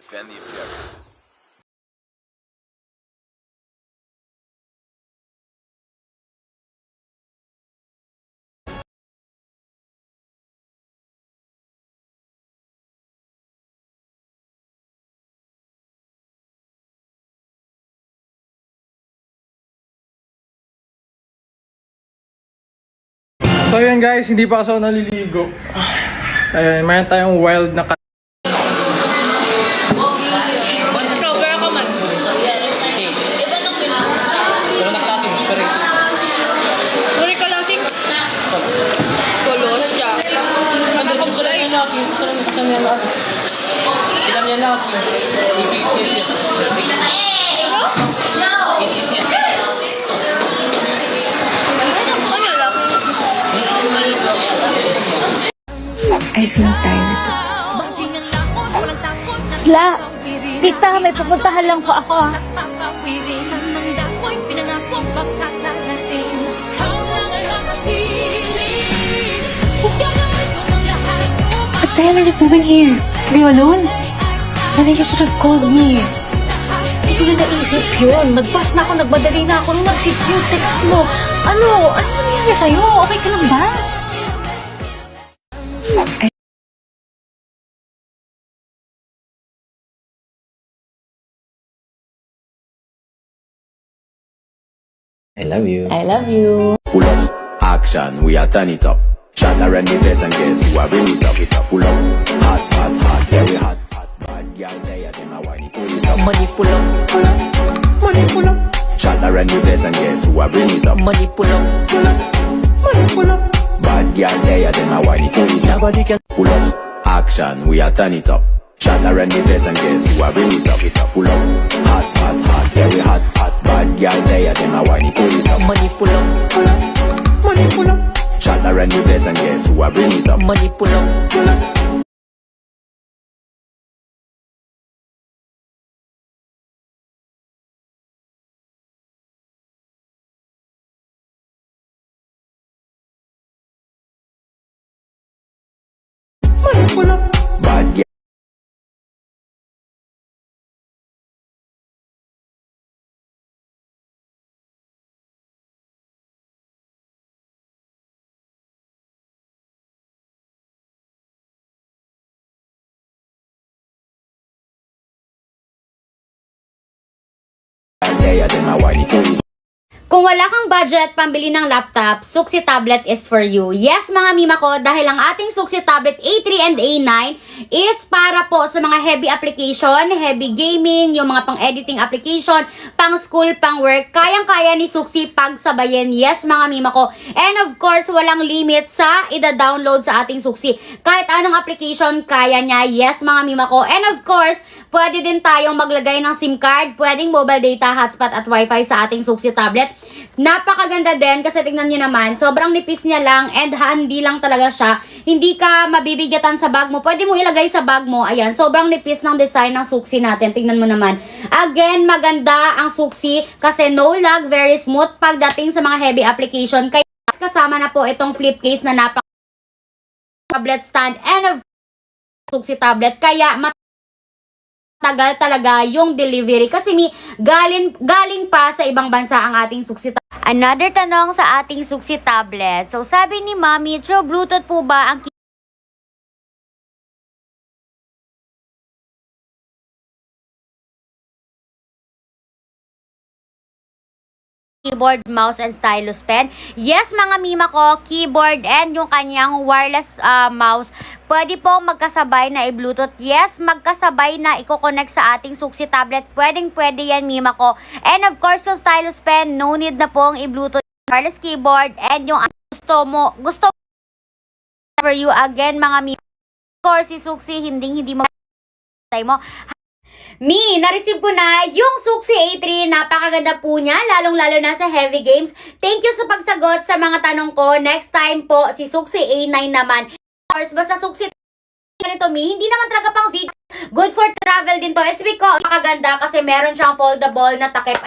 Defend the objective. So yun guys, hindi pa ako naliligo. Ayun, mayroon tayong wild na Cover ako man. Sorry ka lang, Ting. Tulos siya. Ano kung sulay? I feel tired. La, tita, may pupuntahan lang po ako. What the hell are you doing here? Are you alone? Then you should have called me. Hindi ko na naisip yun. Nag-pass na ako, nagmadali na ako. Nung nag-sip yung text mo. Ano nangyari sa'yo? Okay ka lang ba? I love you. I love you. Pull up, action, we are turn it up. Shot around the place and guess who are bring it up, Pull up, hot, hot, hot, very hot, hot. Bad girl there, them a whine it, pull it up. Money pull up. Money pull up. Shot around the place and guess who are bring it up. Money pull up. Money pull up. Bad girl there, them a whine it, pull it up. Nobody can pull up, action, we are turn it up. Shot around the place and guess who are bring it up, Pull up, hot, hot, hot, very hot, hot. Bad girl there, them a whine it, pull it up. Money pull up. Money pull up. Shot around the place and guess who are bring it up. Money pull up. Money pull up. Bad girl. There, them a whine it, pull it up. Kung wala kang budget pambili ng laptop, Suksi Tablet is for you. Yes, mga mima ko, dahil ang ating Suksi Tablet A3 and A9 is para po sa mga heavy application, heavy gaming, yung mga pang-editing application, pang-school, pang-work. Kayang-kaya ni Suksi pagsabayin. Yes, mga mima ko. And of course, walang limit sa ida-download sa ating Suksi. Kahit anong application, kaya niya. Yes, mga mima ko. And of course, pwede din tayong maglagay ng SIM card, pwedeng mobile data, hotspot at wifi sa ating Suksi Tablet. Napakaganda din kasi tingnan nyo naman, sobrang nipis niya lang and handy lang talaga siya. Hindi ka mabibigatan sa bag mo. Pwede mo ilagay sa bag mo. Ayan, sobrang nipis ng design ng Suksi natin. Tingnan mo naman. Again, maganda ang Suksi kasi no lag, very smooth pagdating sa mga heavy application. Kaya kasama na po itong flip case na tablet stand and of Suksi Tablet. Kaya tagal talaga yung delivery kasi galing pa sa ibang bansa ang ating Suksi Tablet. Another tanong sa ating Suksi Tablet. So sabi ni Mami, true Bluetooth po ba ang keyboard, mouse, and stylus pen? Yes, mga mima ko, keyboard and yung kanyang wireless mouse, pwede po magkasabay na i-Bluetooth. Yes, magkasabay na i-connect sa ating Suksi Tablet. Pwede yan, mima ko. And of course, yung stylus pen, no need na pong i-Bluetooth. Wireless keyboard and yung gusto for you again, mga mima. Of course, si Suksi, hindi mo na-receive ko na yung Suksi A3. Napakaganda po niya, lalong-lalo na sa heavy games. Thank you sa pagsagot sa mga tanong ko. Next time po, si Suksi A9 naman. Of course, basta Suksi ganito, hindi naman talaga pang video. Good for travel din to. It's because napakaganda kasi meron siyang foldable na takip.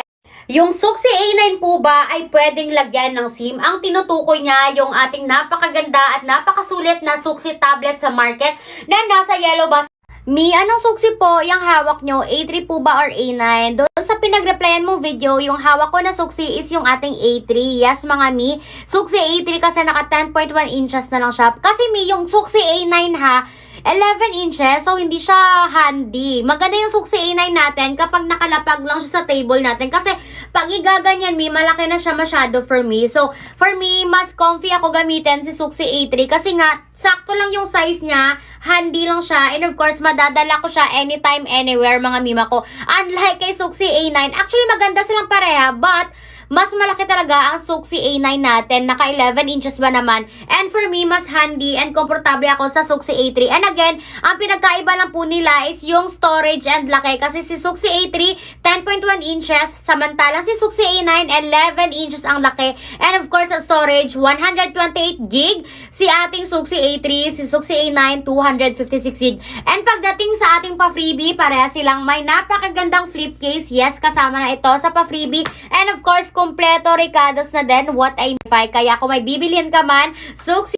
Yung Suksi A9 po ba ay pwedeng lagyan ng SIM? Ang tinutukoy niya yung ating napakaganda at napakasulit na Suksi tablet sa market na nasa yellow box. Mi, anong suksi po yung hawak nyo? A3 po ba or A9? Doon sa pinag-replyan mong video, yung hawak ko na suksi is yung ating A3. Yes, mga Mi. Suksi A3 kasi naka 10.1 inches na lang siya. Kasi Mi, yung suksi A9 ha, 11 inches, so hindi siya handy. Maganda yung suksi A9 natin kapag nakalapag lang siya sa table natin. Kasi pag igaganyan, Mi, malaki na siya masyado for me. So, for me, mas comfy ako gamitin si suksi A3 kasi nga, sakto lang yung size niya, handy lang siya, and of course, madadala ko siya anytime, anywhere, mga mima ko. Unlike kay suksi A9, actually maganda silang pareha, but mas malaki talaga ang suksi A9 natin. Naka 11 inches ba naman. And for me, mas handy and komportable ako sa suksi A3. And again, ang pinagkaiba lang po nila is yung storage and laki. Kasi si suksi A3, 10.1 inches. Samantalang si suksi A9, 11 inches ang laki. And of course, ang storage, 128 gig. Si ating suksi A3, si suksi A9, 256 gig. And pagdating sa ating pa-freebie, pareha silang may napakagandang flip case. Yes, kasama na ito sa pa-freebie. And of course, kompleto Ricardo's na din, what I buy. Kaya kung may bibilhin ka man, suksi.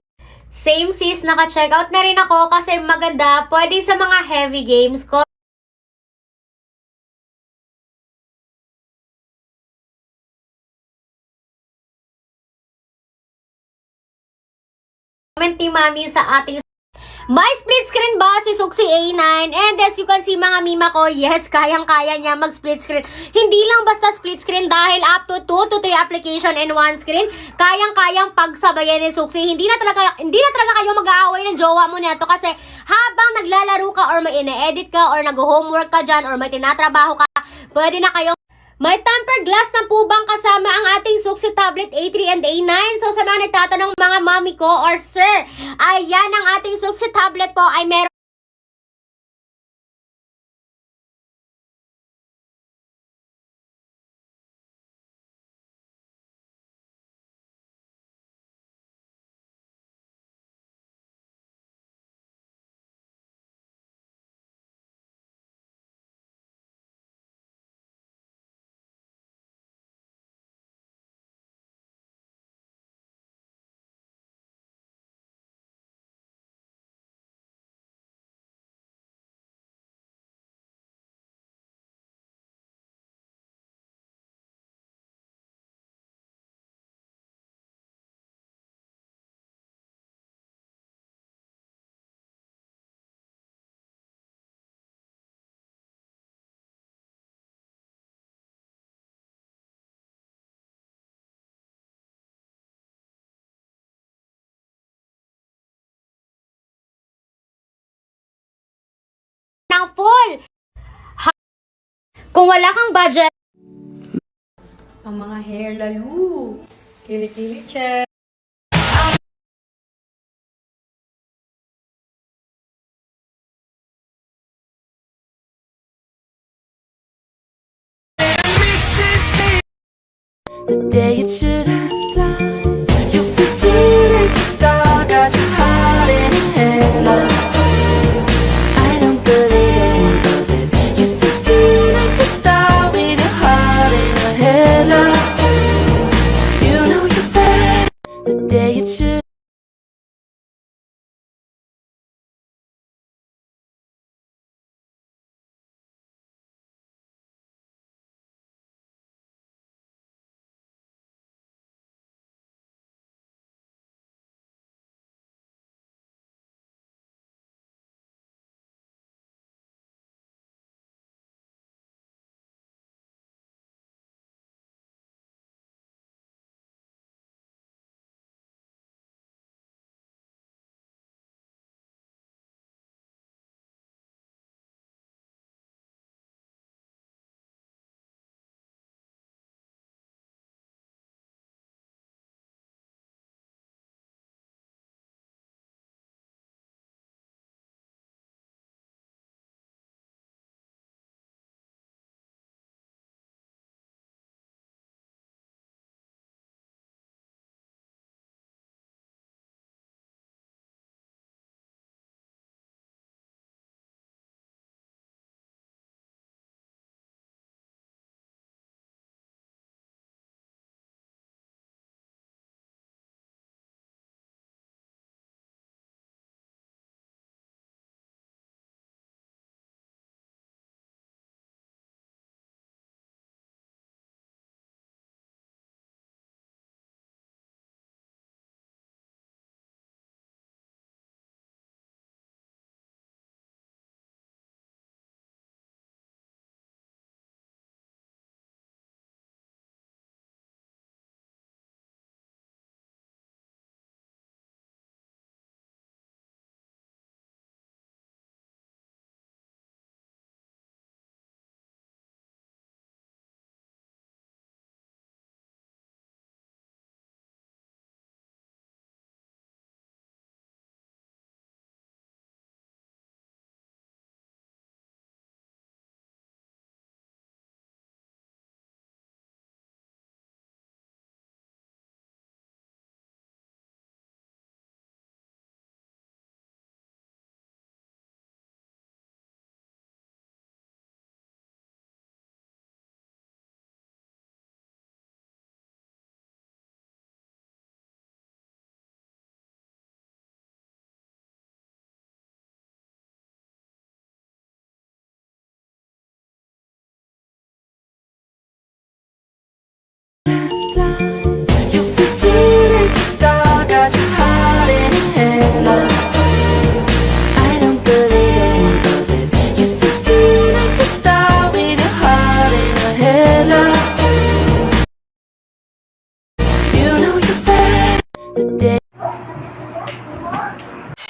Same sis, naka-checkout na rin ako kasi maganda. Pwede sa mga heavy games ko. Comment ni Mami sa ating may split screen ba si suksi A9? And as you can see mga mima ko, yes, kayang-kaya niya mag-split screen. Hindi lang basta split screen dahil up to 2 to 3 application in one screen. Kayang-kayang pagsabayan ni suksi. Hindi na talaga kayo mag-aaway ng jowa mo nito kasi habang naglalaro ka or may ine-edit ka or nag-homework ka dyan or may tinatrabaho ka, pwede na kayo. May tempered glass na po bang kasama ang ating suksi tablet A3 and A9? So sa mga nagtatanong mga mami ko or sir, ayan ang ating suksi tablet po ay meron ng full. Kung wala kang budget, Ang mga hair lalo. Kili-kili check. The day it should have flown. You said teenage star got your heart in a headlock. I don't believe it. You said teenage star with your heart in a headlock. You know you're bad. The day it should.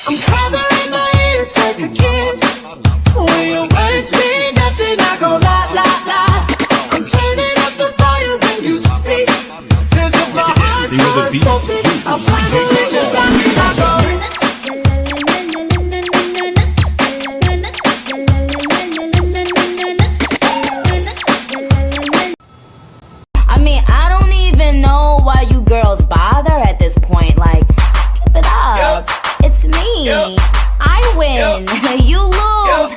I'm covering my ears like a kid. When your words mean nothing, I go la la la. I'm turning up the volume when you speak. 'Cause if my heart goes open, I'll follow it just like me. I go. I mean, I don't even know why you girls bother at this point. Like, keep it up. It's me. I win. You lose.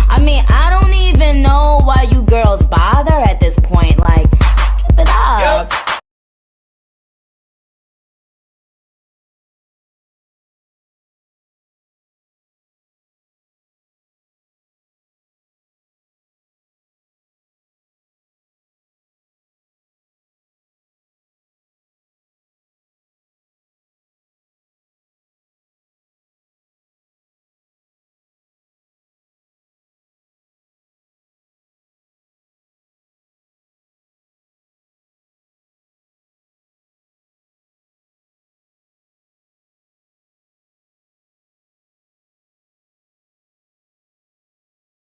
I mean, I don't even know why you girls bother at this point. Like, keep it up.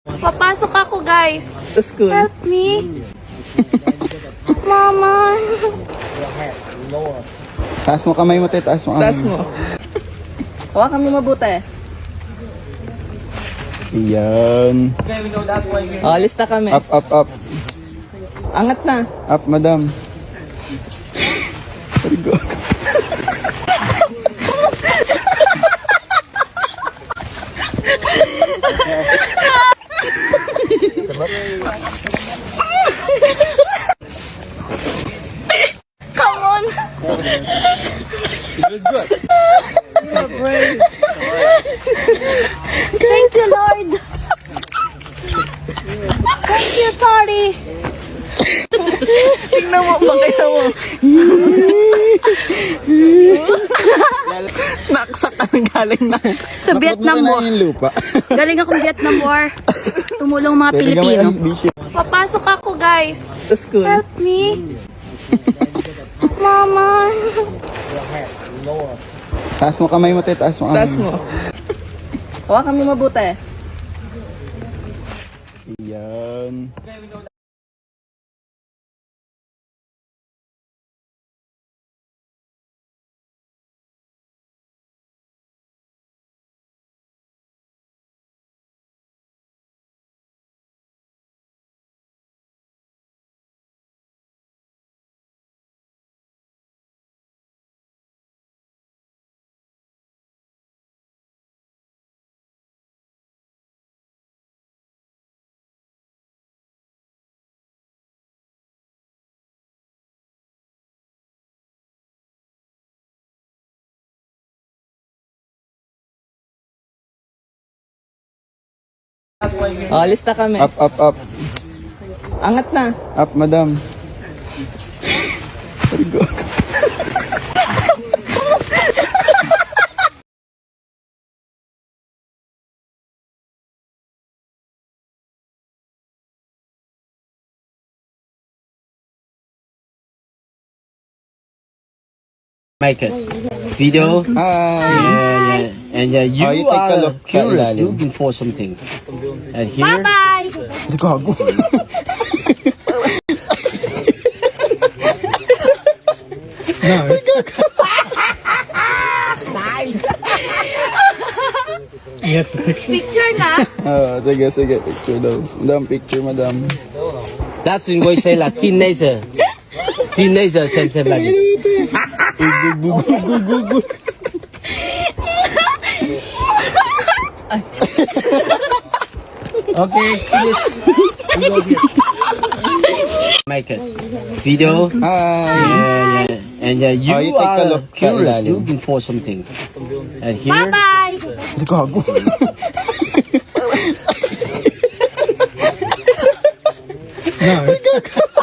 Papasok ako, guys. Sa school. Help me. Mama. Taas mo kamay mo, te. Taas mo kamay. Taas mo. Hawakan mo mabuti. Yan. Oh, lista kami. Up, up, up. Angat na. Up, madam. Very good. Come on. Thank you, Lord. Thank you, sorry. Tingnan mo, pakita mo. Naksak ka ng galing na. Sa Vietnam War. yung lupa. Galing akong Vietnam War. Tumulong mga Pilipino. Papasok ako, guys. Sa school. Help me. Mama. Taas mo kamay mo, te. Taas mo kamay. Taas mo. Hawakan mo mabuti. Yan. Oh, lista kami. Up, up, up. Angat na. Up, madam. Very good. Make it video. Hi. And you, you take a are look. curious, looking for something. And here, Bye. Gago. Picture na. Sige, sige. Picture daw. Madam, picture, madam. that's in going to say like teenager. Teenager, same like this. Okay, finish. We go here. Make it video. Hi. And you, you take a are look. curious, looking for something. And here, Bye. Gago. No.